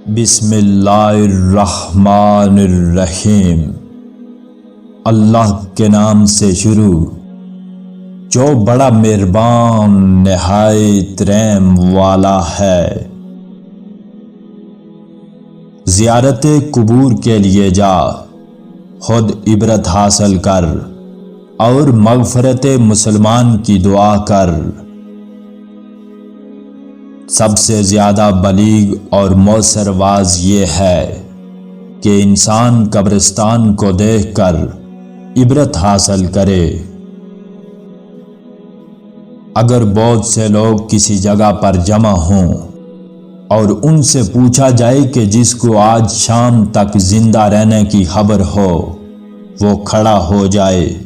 بسم اللہ الرحمن الرحیم۔ اللہ کے نام سے شروع جو بڑا مہربان نہایت رحم والا ہے۔ زیارت قبور کے لیے جا، خود عبرت حاصل کر اور مغفرت مسلمان کی دعا کر۔ سب سے زیادہ بلیغ اور مؤثر واعظ یہ ہے کہ انسان قبرستان کو دیکھ کر عبرت حاصل کرے۔ اگر بہت سے لوگ کسی جگہ پر جمع ہوں اور ان سے پوچھا جائے کہ جس کو آج شام تک زندہ رہنے کی خبر ہو وہ کھڑا ہو جائے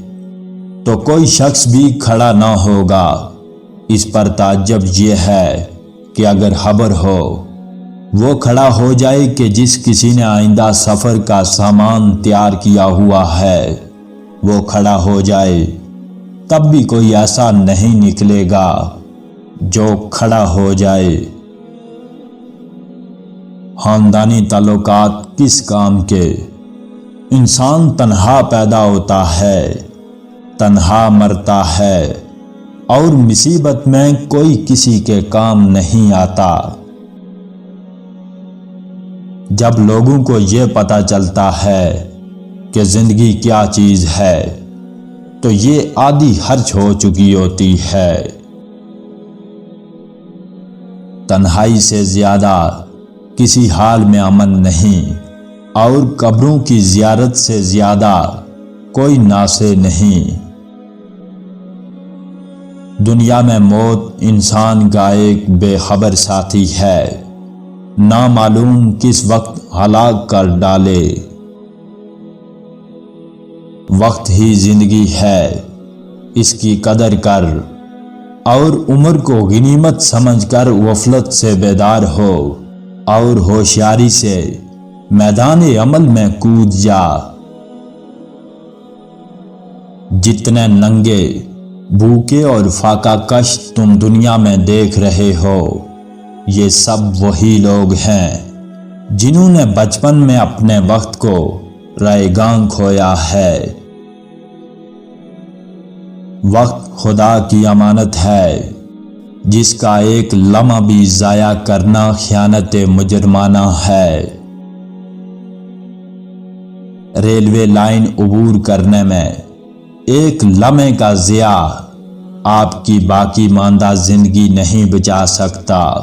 تو کوئی شخص بھی کھڑا نہ ہوگا۔ اس پر تعجب یہ ہے کہ اگر خبر ہو وہ کھڑا ہو جائے کہ جس کسی نے آئندہ سفر کا سامان تیار کیا ہوا ہے وہ کھڑا ہو جائے، تب بھی کوئی ایسا نہیں نکلے گا جو کھڑا ہو جائے۔ خاندانی تعلقات کس کام کے؟ انسان تنہا پیدا ہوتا ہے، تنہا مرتا ہے اور مصیبت میں کوئی کسی کے کام نہیں آتا۔ جب لوگوں کو یہ پتہ چلتا ہے کہ زندگی کیا چیز ہے تو یہ آدھی خرچ ہو چکی ہوتی ہے۔ تنہائی سے زیادہ کسی حال میں امن نہیں اور قبروں کی زیارت سے زیادہ کوئی ناسے نہیں۔ دنیا میں موت انسان کا ایک بے خبر ساتھی ہے، نامعلوم کس وقت ہلاک کر ڈالے۔ وقت ہی زندگی ہے، اس کی قدر کر اور عمر کو غنیمت سمجھ کر غفلت سے بیدار ہو اور ہوشیاری سے میدان عمل میں کود جا۔ جتنے ننگے، بھوکے اور فاقہ کش تم دنیا میں دیکھ رہے ہو یہ سب وہی لوگ ہیں جنہوں نے بچپن میں اپنے وقت کو رائیگاں کھویا ہے۔ وقت خدا کی امانت ہے جس کا ایک لمحہ بھی ضائع کرنا خیانت مجرمانہ ہے۔ ریلوے لائن عبور کرنے میں ایک لمحے کا ضیاع آپ کی باقی ماندہ زندگی نہیں بچا سکتا۔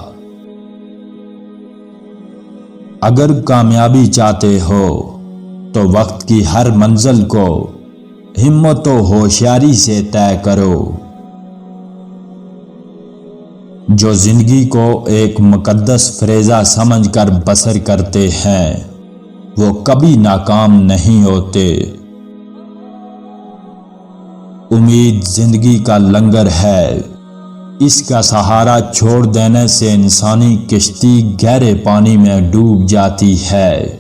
اگر کامیابی چاہتے ہو تو وقت کی ہر منزل کو ہمت و ہوشیاری سے طے کرو۔ جو زندگی کو ایک مقدس فریضہ سمجھ کر بسر کرتے ہیں وہ کبھی ناکام نہیں ہوتے۔ امید زندگی کا لنگر ہے، اس کا سہارا چھوڑ دینے سے انسانی کشتی گہرے پانی میں ڈوب جاتی ہے۔